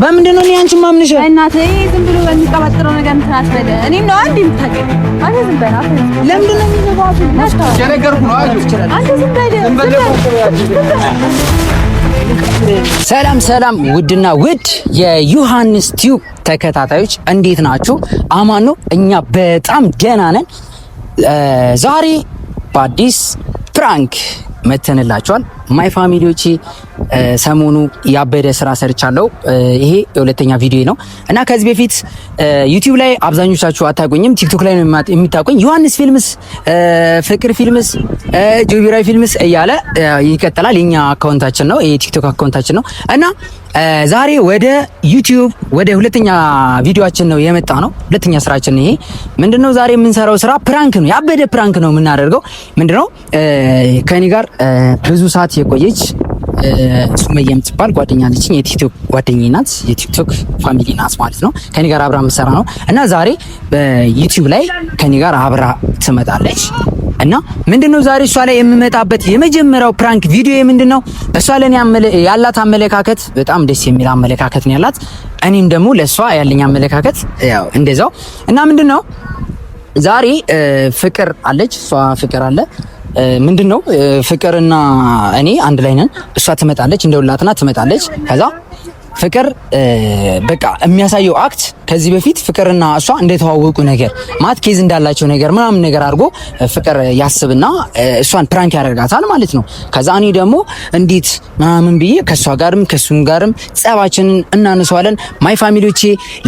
በምንድን ነው አንቺ ማምንሽ? እናቴ ዝም ብሎ በሚቀባጥረው ነገር እንትን አትበል። እኔም ነው አንዴ የምታውቀኝ አንተ ዝም በል። ለምንድን ነው የሚነጋገሩት? የነገርኩህ ነው። አንተ ዝም በል። ሰላም ውድና ውድ የዮሐንስ ቲዩብ ተከታታዮች እንዴት ናችሁ? አማን ነው። እኛ በጣም ደህና ነን። ዛሬ በአዲስ ፕራንክ መተንላችኋል። ማይ ፋሚሊዎቼ ሰሞኑ ያበደ ስራ ሰርቻለሁ። ይሄ የሁለተኛ ቪዲዮ ነው እና ከዚህ በፊት ዩቲዩብ ላይ አብዛኞቻችሁ አታውቁኝም። ቲክቶክ ላይ ነው የምታውቁኝ። ዮሐንስ ፊልምስ፣ ፍቅር ፊልምስ፣ ጆቢራይ ፊልምስ እያለ ይቀጥላል። የኛ አካውንታችን ነው፣ ይሄ ቲክቶክ አካውንታችን ነው እና ዛሬ ወደ ዩቲዩብ ወደ ሁለተኛ ቪዲዮአችን ነው የመጣ ነው። ሁለተኛ ስራችን ይሄ ምንድነው? ዛሬ የምንሰራው ስራ ፕራንክ ነው። ያበደ ፕራንክ ነው የምናደርገው። ምንድነው? ከኔ ጋር ብዙ ሰዓት የቆየች ሱመያ የምትባል ጓደኛ አለችኝ። የቲክቶክ ጓደኛዬ ናት። የቲክቶክ ፋሚሊ ናት ማለት ነው። ከኔ ጋር አብራ የምትሰራ ነው እና ዛሬ በዩቲዩብ ላይ ከኔ ጋር አብራ ትመጣለች እና ምንድነው ዛሬ እሷ ላይ የምመጣበት የመጀመሪያው ፕራንክ ቪዲዮ ምንድነው? እሷ ለኔ ያላት አመለካከት በጣም ደስ የሚል አመለካከት ነው ያላት። እኔም ደግሞ ለሷ ያለኝ አመለካከት ያው እንደዛው እና ምንድነው ዛሬ ፍቅር አለች፣ እሷ ፍቅር አለ። ምንድነው ፍቅርና እኔ አንድ ላይ ነን። እሷ ትመጣለች፣ እንደውላትና ትመጣለች። ከዛ ፍቅር በቃ የሚያሳየው አክት ከዚህ በፊት ፍቅርና እሷ እንደተዋወቁ ነገር ማት ኬዝ እንዳላቸው ነገር ምናምን ነገር አድርጎ ፍቅር ያስብና እሷን ፕራንክ ያደርጋታል ማለት ነው። ከዛ እኔ ደግሞ እንዴት ምናምን ብዬ ከሷ ጋርም ከሱም ጋርም ጸባችንን እናነሳዋለን። ማይ ፋሚሊዎቼ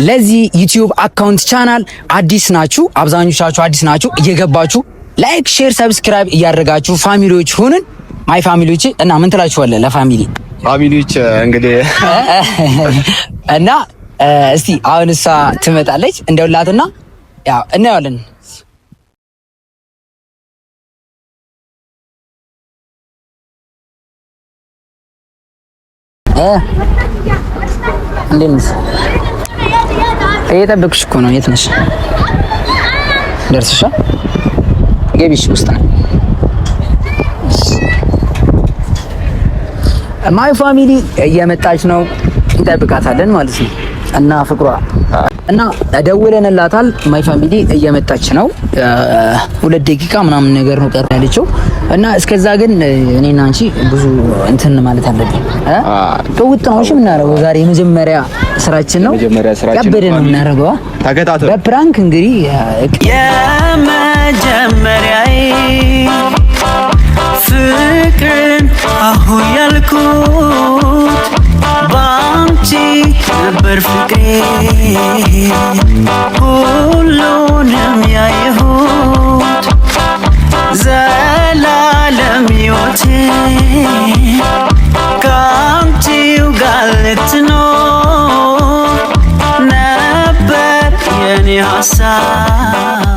ለዚህ ዩቲዩብ አካውንት ቻናል አዲስ ናችሁ፣ አብዛኞቻችሁ አዲስ ናችሁ። እየገባችሁ ላይክ፣ ሼር፣ ሰብስክራይብ እያደረጋችሁ ፋሚሊዎች ሁኑን። ማይ ፋሚሊዎቼ እና ምን ትላችኋለህ ለፋሚሊ ፋሚሊዎች እንግዲህ እና እስቲ አሁን እሷ ትመጣለች እንደውላትና ያው እናያለን። እንዴት ነሽ? እየጠበቅሽ እኮ ነው። የት ነሽ? ደርሰሻል? ገቢሽ ውስጥ ነው። ማይ ፋሚሊ እየመጣች ነው፣ እንጠብቃታለን ማለት ነው። እና ፍቅሯ እና ደውለንላታል። ማይ ፋሚሊ እየመጣች ነው። 2 ደቂቃ ምናምን ነገር ነው ቀር ያለችው እና እስከዛ ግን እኔና አንቺ ብዙ እንትን ማለት አለብን። ከውጥ ነው እሺ የምናደርገው ዛሬ የመጀመሪያ ስራችን ነው። ያበደ ነው የምናደርገው። ተከታተሉ። በፕራንክ እንግዲህ የመጀመሪያዬ ፍቅርን አሁን ያልኩት ባንቺ ነበር ፍቅሬ ሁሉንም ያየሁት ዘላለም ሕይወቴ ከአንቺው ጋር ልትኖር ነበር የኔ ሀሳብ።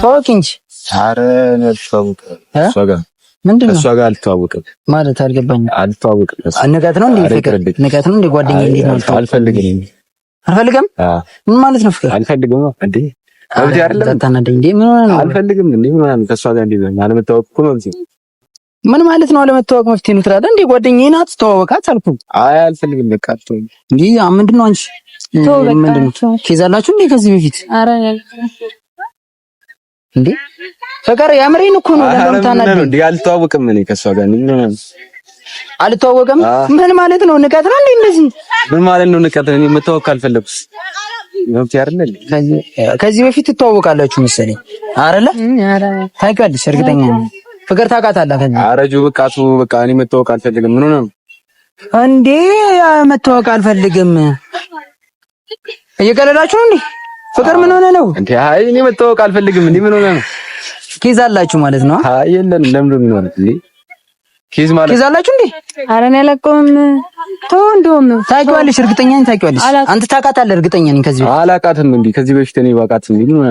ታውቂ እንጂ ኧረ ነፍሰውቅ ምንድነው? እሷ ጋር አልተዋወቅም ማለት አልገባኝም። አልተዋወቅም። ንቀት ነው እንዴ? ፍቅር ንቀት ነው እንዴ? ጓደኛዬ እንዴት ነው? አልፈልግም። ምን ማለት ነው? ፍቅር አልፈልግም እንዴ? አውዲ አይደለም ታናደኝ እንዴ? ምን ማለት ነው? አልፈልግም እንዴ? ምን ማለት ነው? ከእሷ ጋር እንዴ አለመተዋወቅ እኮ ነው እንዴ? ምን ማለት ነው? አለመተዋወቅ መፍትሄ ነው ትላለህ እንዴ? ጓደኛዬ ናት፣ ተዋወቃት አልኩህ። አይ አልፈልግም። በቃ አትተው እንዴ? ምንድነው አንቺ? ምንድነው ከዛላችሁ እንዴ ከዚህ በፊት? ኧረ እንዴ ፍቅር ያምሬን እኮ ነው። ለምን ታናደኝ እንዴ? አልተዋወቅም እኔ ከሷ ጋር ምን አልተዋወቅም? ምን ማለት ነው? ንቀት ነው እንዴ? እንደዚህ ምን ማለት ነው? ንቀት ነው። መተዋወቅ አልፈለኩስ ነው አይደል? ከዚህ በፊት ትተዋወቃላችሁ መሰለኝ አይደለ? ታውቂያለሽ? እርግጠኛ ነኝ ፍቅር ታውቃታለህ። ከዚህ አረጁ በቃ እኔ መተዋወቅ አልፈልግም። ምን ሆነ እንዴ? መተዋወቅ አልፈልግም እየቀለዳችሁ ነው እንዴ? ፍቅር ምን ሆነ ነው እንዴ? አይ እኔ መተዋወቅ አልፈልግም እንዴ? ምን ሆነ ነው? ኬዝ አላችሁ ማለት ነው? አይ የለንም። ለምን ነው የሚኖር እንዴ? ኬዝ ማለት ኬዝ አላችሁ እንዴ? ኧረ እኔ አላውቀውም። ተው እንደውም ታውቂዋለሽ፣ እርግጠኛ ነኝ ታውቂዋለሽ። አንተ ታውቃታለህ? እርግጠኛ ነኝ ከዚህ በፊት አላውቃትም እንዴ? ከዚህ በፊት እኔ ባውቃት እንዴ? ምን ሆነ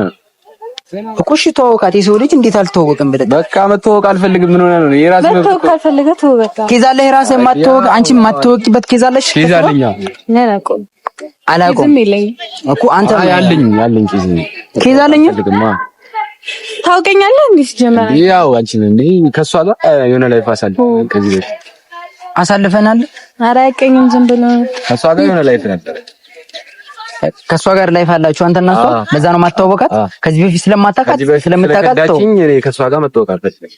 እኮ? እሺ ተዋወቃት። የሰው ልጅ እንዴት አልተዋወቅም ብለህ በቃ መተዋወቅ አልፈልግም። ምን ሆነ ነው? የራስህ መተዋወቅ ካልፈለገህ ተው በቃ። ኬዝ አለህ የራስህ የማትተዋወቅ አንቺ የማትተዋወቅበት ኬዝ አለሽ? ኬዝ አለኝ አላውቀውም እኮ አንተ ያለኝ ኬዝ አለኝ። ታውቀኛለህ እንዴ? ሲጀመር ያው አንቺን እንዴ ከሷ ጋር የሆነ ላይፍ ከዚህ በፊት አሳልፈናል። ኧረ አይቀኝም ዝም ብሎ ከሷ ጋር የሆነ ላይፍ ነበር ከሷ ጋር ላይፍ አላችሁ አንተ እና እሷ? ለዛ ነው የማትተዋወቃት? ከዚህ በፊት ስለማታውቃት ስለምታውቃት እኔ ከሷ ጋር መተዋወቅ አልፈልግም።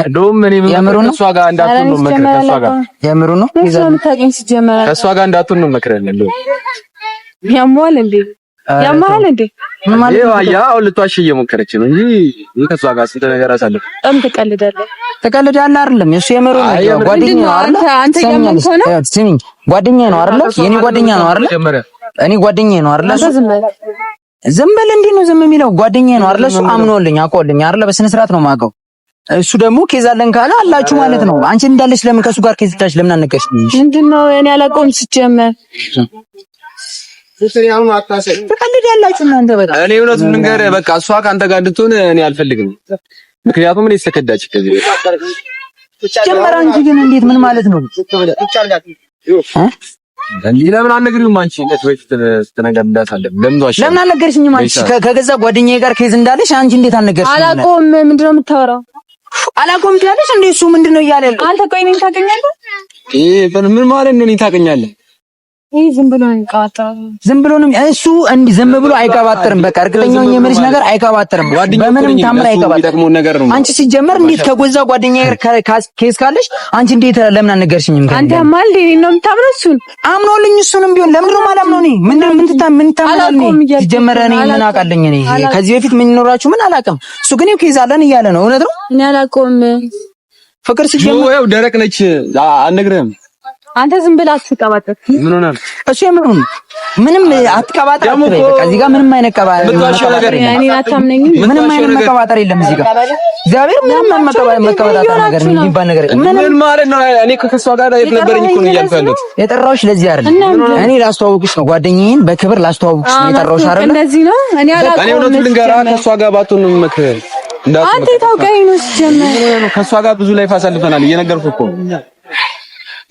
እንደውም እኔ ከሷ ጋር እንዳትሆን ነው መከረ ከሷ ጋር የምሩ ነው የምታውቂኝ ሲጀመር ከሷ ጋር እንዳትሆን ነው መከረኝ። ያሟል እንዴ ያማል እንዴ ምን ማለት ነው? ያው ልትዋሽ እየሞከረች ነው እንጂ ከሷ ጋር ስንት ነገር አሳለፈ። በጣም ትቀልዳለህ አይደለም? እሱ የምሩ ነው ጓደኛ ነው አይደል? አንተ የምትሆነው ስሚኝ፣ ጓደኛ ነው አይደል? የኔ ጓደኛ ነው አይደል? እኔ ጓደኛ ነው አይደል? ዝም በል እንዴ ነው ዝም የሚለው? ጓደኛ ነው አይደል? እሱ አምኖልኝ አውቆልኝ አይደል? በስነ ስርዓት ነው የማውቀው። እሱ ደግሞ ኬዝ አለን ካለ አላችሁ ማለት ነው። አንቺ እንዳለሽ ለምን ከሱ ጋር ኬዝ ታች ለምን አነገርሽ? ምንድነው እኔ አላውቀውም ሲጀመር ያው አታሰይ ተቀልድ ያላችሁ እናንተ በጣም እኔ እውነቱን ልንገርህ፣ በቃ እሷ ካንተ ጋር እንድትሆን እኔ አልፈልግም። ምክንያቱም እኔ ተከዳች ከዚህ ጀመረ እንጂ ግን እንዴት ምን ማለት ነው? እንዴ ለምን አልነግሪውም? አንቺ እንዴት ወይ ስትነገር እንዳታለም ለምን አልነገርሽኝም? አንቺ ከገዛ ጓደኛዬ ጋር ኬዝ እንዳለሽ አንቺ እንዴት አልነገርሽኝም? አላውቀውም። ምንድነው የምታወራው? አላውቀውም ትያለሽ እንዴ? እሱ ምንድነው እያለ ያለው? አንተ ቆይ እኔን ታገኛለህ? ምን ማለት ነው? እኔን ታገኛለህ? ዝም ብሎ ነው የሚቀባጥረው። ዝም ብሎ ነው እሱ እንዲህ ዝም ብሎ አይቀባጥርም። በቃ እርግጠኛ ነኝ የምልሽ ነገር አይቀባጥርም። በምንም ታምር አይቀባጥርም። አንቺ ሲጀመር እንዴት ከጎዛ ጓደኛዬ ጋር ኬስ ካለሽ አንቺ እንዴት ለምን አልነገርሽኝም? አንተ ማል እኔን ነው የምታምነው? እሱን አምኖልኝ እሱንም ቢሆን ለምን ነው ማላምነው? እኔ ምን ታምናለኝ? ሲጀመር እኔ ምን አውቃለኝ? እኔ ከዚህ በፊት ምን ይኖራችሁ ምን አላውቅም። እሱ ግን ኬዝ አለን እያለ ነው። እውነት ነው። እኔ አላውቀውም። ፍቅር ሲጀመር ያው ደረቅ ነች አልነግርህም። አንተ ዝም ብለህ አትቀባጥር። ምን ሆነህ? እሱ የምሩን ምንም አትቀባጥር። በቃ እዚህ ጋር ምንም አይነት ቀባጥር እኔ አታምነኝም። ምንም አይነት መቀባጠር የለም እዚህ ጋር እግዚአብሔር ምንም መቀባጠር ነገር የሚባል ነገር ምን ማለት ነው? እኔ ከሷ ጋር የት ነበርኝ እኮ ነው እያልኩ ያለሁት። የጠራሁሽ ለዚህ አይደለም። እኔ ላስተዋውቅሽ ነው፣ ጓደኛዬን በክብር ላስተዋውቅሽ ነው የጠራሁሽ አይደል? እንደዚህ ነው። እኔ አላውቅም። እኔ እውነቱን ልንገርህ፣ ከሷ ጋር ባትሆን ነው የምመክርህ። አንተ ታውቀኝ ነው ሲጀመር። ከሷ ጋር ብዙ ላይፍ አሳልፈናል። እየነገርኩህ እኮ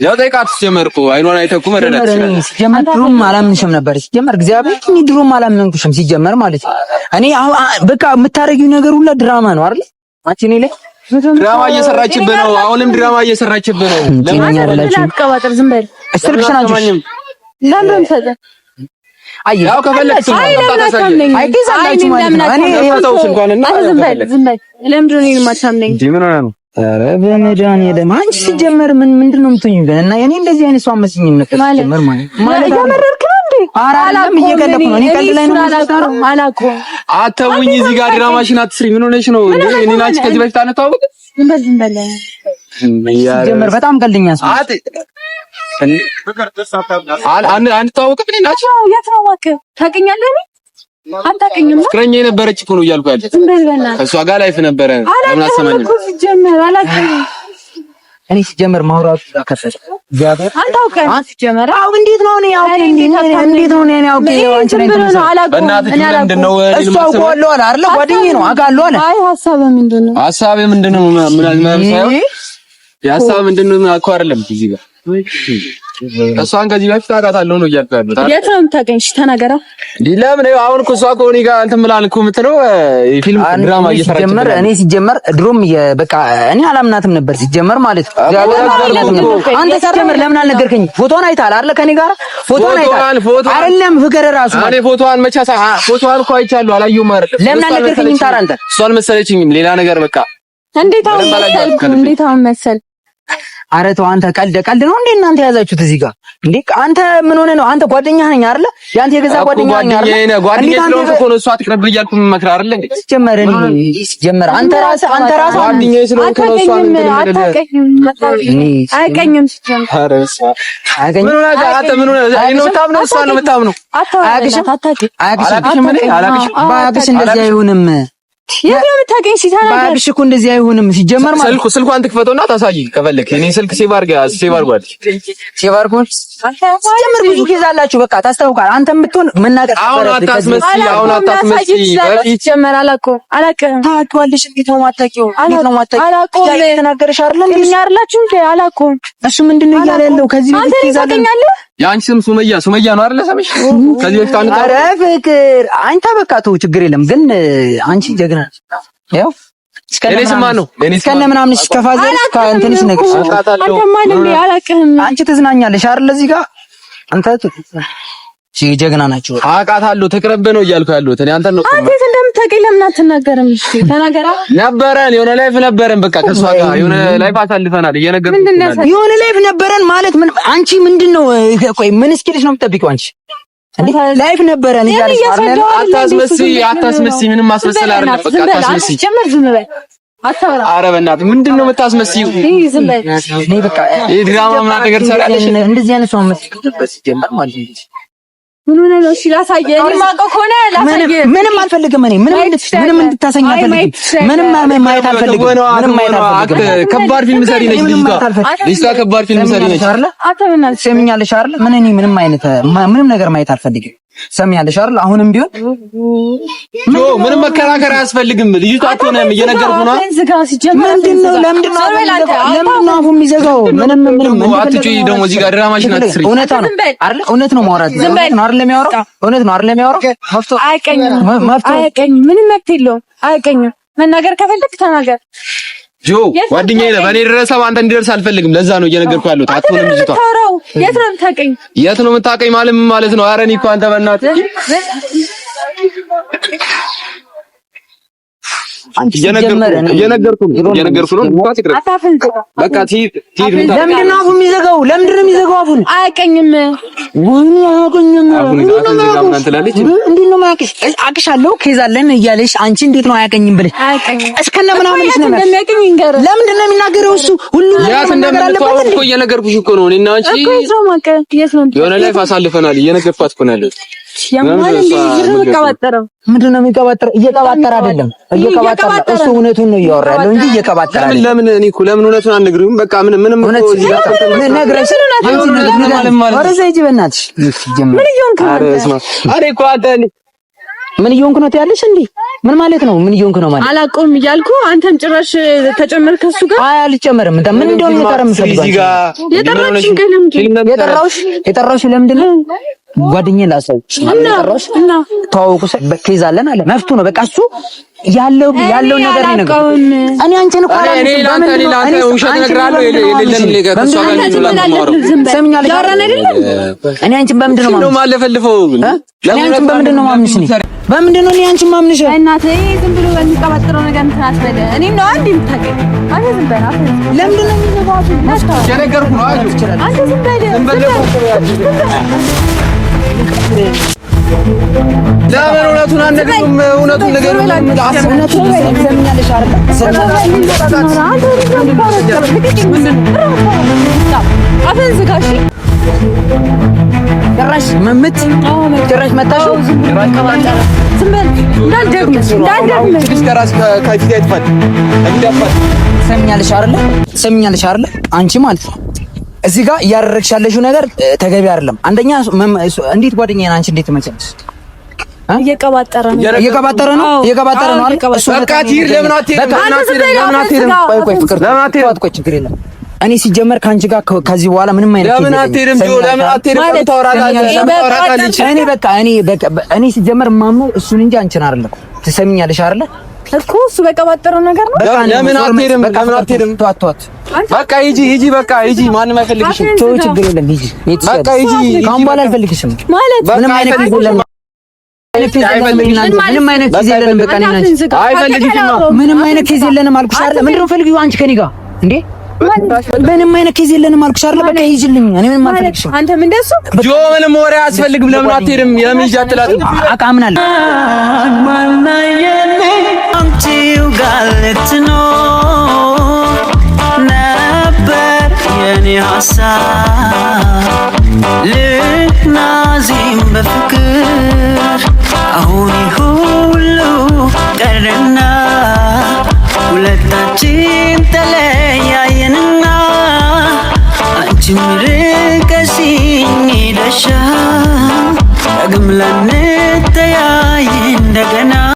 ያው ጠይቃት ሲጀመር እኮ አይኗን አይተህ እኮ መረዳት ይችላል። ሲጀመር ድሮም አላምንሽም ነበር። ሲጀመር እግዚአብሔር እኔ ድሮም አላምንኩሽም ሲጀመር ማለት ነው። እኔ አሁን በቃ የምታረጊው ነገር ሁሉ ድራማ ነው አይደል? አንቺ እኔ ላይ ድራማ እየሰራችብህ ነው። አሁንም ድራማ እየሰራችብህ ነው። ለምን አትቀባጥር? ዝም በል። እስልክሽን አንቺ ለምን ፈዘ ያው ከፈለግሽ አይገዛላችሁ ማለት ነው። እኔ ይወጣው ስልኳንና ዝም በል ዝም በል። ለምንድን ነው የማታምነኝ? እንዴ ምን ሆነ ነው? ኧረ በመድኃኒዓለም አንቺ ሲጀመር ምንድነው የምትሆኚው ግን? እና እኔ እንደዚህ አይነት ሰው አመስኝም ነበር ሲጀመር ማለት እየመረርክ ነው እንዴ? ኧረ አይደለም እየቀለድኩ ነው። እኔ ቀልድ ላይ ነው የምትሰራው። አላውቀውም። አተውኝ እዚህ ጋር ድራማሽን አትስሪ። ምን ሆነሽ ነው? እኔ ናች ከዚህ በፊት አንተዋወቅ? ዝም በል ዝም በል። ሲጀመር በጣም ቀልደኛ ሰው አንተዋወቅም? እኔ ናች የት ነው እባክህ? ታውቀኛለህ? አታውቅኝም? ፍቅረኛ የነበረች እኮ ነው እያልኩ ያለሁት። ከእሷ ጋር ላይፍ ነበረ። ለምን አሰማኝ እኮ ሲጀመር አላውቅም። እኔ ሲጀመር ማውራቱ አከፈተ እግዚአብሔር አንተ አውቀህ ሲጀመር አው እንዴት ነው እኔ አውቄ እንዴት ነው እኔ አውቄ አንቺ ላይ በእናትህ ምንድነው እሱ አውቀዋለሁ አለ አይደል? ጓደኛዬ ነው አውቃለሁ አለ። አይ ሀሳብህ ምንድነው? ሀሳብህ ምንድነው? ምን ሳይሆን የሀሳብ ምንድነው እኮ አይደለም እዚህ ጋር እሷን ከዚህ በፊት አውቃታለሁ ነው እያልኩ ያለሁት። የት ነው የምታውቀኝ? እሺ ተናገራ። ለምን አሁን እኮ እሷ እኮ እኔ ጋር እንትን ብላን እኮ የምትለው ፊልም ድራማ እየሰራች ነበር። እኔ ሲጀመር ድሮም በቃ እኔ አላምናትም ነበር ሲጀመር ማለት ነው። አንተ ሲጀመር ለምን አልነገርከኝ? ፎቶዋን አይተሃል አይደል? ከኔ ጋር ፎቶዋን አይተሃል አይደለም? ፍቅር ራሱ እኔ ፎቶዋን መቻሳ ፎቶዋን እኮ አይቻለሁ አላየሁም አይደል? ለምን አልነገርከኝም? ታዲያ አንተ እሷን መሰለችኝም ሌላ ነገር በቃ እንዴት አሁን መሰል ኧረ ተው አንተ ቀልድ ነው እንዴ እናንተ ያዛችሁት እዚህ ጋር እንዴ? አንተ ምን ሆነ ነው? አንተ ጓደኛ ነኝ አይደለ? ያንተ የገዛ ጓደኛ ነኝ አይደለ? ጓደኛ ስለሆንኩ እኮ ነው እሷ አትቅርብ እያልኩ የምመክርህ አይደለ እንዴ? ሲጀመር አንተ ራስህ ጓደኛ ስለሆንኩ ነው እሷ አይቀኝም ሲጀመር። ኧረ ምን ሆነ አንተ ምን ሆነ? እኔ ነው የምታምነው እሷ ነው የምታምነው? አያቅሽ እንደዚህ አይሆንም። የምታገኝ ሲታና ባግሽ እኮ እንደዚህ አይሆንም ሲጀመር ማለት ስልኳን ትክፈተውና ታሳይ ከፈለክ። እኔ ስልክ ሴቭ አድርጓል ሲጀመር ብዙ ኬዝ አላችሁ። በቃ ታስተውቃል። አንተም ብትሆን መናገር አሁን አታስመስይ ሲጀመር አላውቅም ታውቂዋለሽ። እንዴት ነው የማታውቂው? እንዴት ነው የማታውቂው? የተናገረሽ አይደል እንዴ? ያርላችሁ እንዴ? አላውቅም። እሱ ምንድነው እያለ ያለው? ከዚህ በፊት ኬዝ አለ። የአንቺ ስም ሱመያ ነው አይደል? ሰምሽ ከዚህ በፊት አንተ ኧረ ፍቅር አንተ በቃ ተው ችግር የለም ግን አንቺ ጀግና ያው እስከነ ምናምን ከፋዘር ከእንትንሽ ነገር አንተ ማን እንዴ? አላውቅም። አንቺ ትዝናኛለሽ አይደል? እዚህ ጋር አንተ ጀግና ናቸው። አውቃታለሁ። ተቅረብ ነው እያልኩ ያለሁት እኔ አንተን ነው። አንተ እንደምታውቀኝ ለምን አትናገርም? እሺ ተናገራ። ነበረን የሆነ ላይፍ ነበረን። በቃ ከሷ ጋር የሆነ ላይፍ አሳልፈናል። እየነገርኩህ የሆነ ላይፍ ነበረን ማለት ምን? አንቺ ምንድነው? ቆይ ምን እስኪልሽ ነው የምትጠብቂው አንቺ? ላይፍ ነበረን እያለሽ አይደል? አታስመስይ። ምንም ማስመሰል አይደለም። በቃ አታስመስይ። ጀመር ዝም በል አታወራ። ኧረ በእናትህ ምንድን ነው የምታስመስይው? ዝም በል እኔ በቃ ድራማ ምናምን ነገር ሰራለሽ። እንደዚህ አይነት ሰው መስክርበት ሲጀመር ማለት ነው። ምን ሆነ ነው? እሺ ላሳየህ። እኔ የማውቀው ከሆነ ላሳየህ። ምንም አልፈልግም። እኔ ምንም እንድታሰኝ አልፈልግም። ምንም ማየት አልፈልግም። ምንም ማየት አልፈልግም። ከባድ ፊልም ሰሪ ነች ልጅቷ። ከባድ ፊልም ሰሪ ነች አይደል? አትበናል። ሰሚኛለሽ አይደል? እኔ ምንም ነገር ማየት አልፈልግም። ሰሚኛለሽ አይደል? አሁንም ቢሆን ምንም መከራከር አያስፈልግም። ልጅቷ አትሆንም። እየነገርኩህ ነው። ምንድነው? ለምንድነው አፉ የሚዘጋው? ምንም አትጩይ። ደግሞ እዚህ ጋር ድራማሽን አትስሪ። እውነት ነው አይደል? እውነት ነው ማውራት ነው አይደል? የሚያወራው እውነት ነው አይደል? የሚያወራው አይቀኝም። ምንም መብት የለውም። አይቀኝም። መናገር ከፈለክ ተናገር። ጆ ጓደኛዬ ነህ። በእኔ ድረስ አንተ እንዲደርስ አልፈልግም። ለዛ ነው እየነገርኩህ ያለሁት። አትሆንም ልጅቷ። የት ነው የምታውቀኝ? የት ነው የምታውቀኝ ማለት ነው? ኧረ እኔ እኮ አንተ በእናትህ እየነገርኩህ ነው። በቃ ትሂድ። ለምንድን ነው አፉን የሚዘጋው? ለምንድን ነው የሚዘጋው አፉን? አያውቀኝም። እንዴት ነው የማያውቅሽ? አውቅሻለሁ ኬዝ አለን እያለሽ አንቺ እንዴት ነው አያውቀኝም ብለሽ እስከነ ምናምንሽ ነው? ለምንድን ነው የሚናገረው እሱ? ሁሉም ያት እንደምንተዋወቅ እኮ እየነገርኩሽ እኮ ነው። እኔና አንቺ የሆነ ላይፍ አሳልፈናል። እየነገርኳት እኮ ነው ያለሁት። ምንድን ነው የሚቀባጠረው? እየቀባጠረ አይደለም፣ እየቀባጠረ እሱ እውነቱን ነው እያወራ ያለው እንጂ እየቀባጠረ አይደለም። ለምን እኔ እኮ ለምን እውነቱን አንነግሪውም? በቃ ምንም እኮ እዚህ ጋር ነግረሽ ወረዛ ሂጂ በእናትሽ። ምን እየሆንክ ነው? ኧረ እኮ አንተ ምን እየሆንክ ነው ትያለሽ እንዴ? ምን ማለት ነው? ምን እየሆንክ ነው ማለት? አላውቀውም እያልኩ አንተም ጭራሽ ተጨመርክ ከሱ ጋር። አይ አልጨመርም። ምን እንደሆነ ንገረኝ። የጠራሁሽ ለምንድን ነው? ጓደኛዬ ላሳውቅሽ የጠራሁሽ ተዋውቁ ኬዝ አለን አለ። መፍቱ ነው በቃ። እሱ ያለው ነገር ነው ነገር። እኔ አንቺን እኮ ለአንተ ውሸት እነግርሃለሁ። እኔ አንቺን በምንድን ነው የማለፈልፈው? እኔ አንቺን በምንድን ነው የማምንሽ? በምንድን ነው እኔ አንቺን የማምንሽ? እናቴ ዝም ብሎ በሚቀባጥረው ነገር እንትን አትበል። እኔም ነው አንዴ የምታውቀኝ አንተ። ዝም በል አትበል። ለምንድን ነው የሚነባው? እየነገርኩህ ነው። አንተ ዝም በል። ለምን እውነቱን አንነግርም? እውነቱን ነገር ጭራሽ መምት ጭራሽ መጣሽ። ሰምኛለሽ አይደለ? አንቺ ማለት ነው እዚህ ጋር እያደረግሽ ያለሽው ነገር ተገቢ አይደለም። አንደኛ እንዴት ጓደኛዬ አንቺ እንዴት ትመጪያለሽ? እየቀባጠረ ነው አይደል? በቃ ትሂድ። ለምን አትሄድም? ቆይ ችግር የለም። እኔ ሲጀመር ከአንቺ ጋር ከዚህ በኋላ ምንም አይነት ለምን አትሄድም? እኔ ሲጀመር የማምነው እሱን እንጂ አንቺን አይደለም። ትሰሚኛለሽ አይደለ? እኮ እሱ በቀባጠረው ነገር ነው። ለምን አትሄድም? ተዋት። በቃ ሂጂ። በቃ ሂጂ። ማንም አይፈልግሽም። ተው፣ ችግር የለም ሂጂ። በቃ ሂጂ። ካሁን በኋላ አልፈልግሽም ማለት ምንም አይነት ምንም አይነት ጊዜ የለንም። በቃ እኔ አንቺ አይፈልግሽም። ምንም አይነት ጊዜ የለንም አልኩሽ አይደል? ምንድን ነው ፈልጊው አንቺ ከእኔ ጋር እንዴ? ምንም አይነት ጊዜ የለንም አልኩሽ አይደል? በቃ ሂጂልኝ። እኔ ምንም አልፈልግሽም። አንተም እንደሱ ጆ፣ ምንም ወሬ አያስፈልግም። ለምን አትሄድም? የምን ሂጂ አትላትም? አቃምናለሁ አንቺው ጋር ልትኖር ነበር የኔ ሀሳብ። ልናዚም በፍቅር አሁን ሁሉ ቀረና ሁለታችን ተለያየንና አንቺም ርቀሽኝ ሄደሻል። ዳግም ላንተያይ እንደገና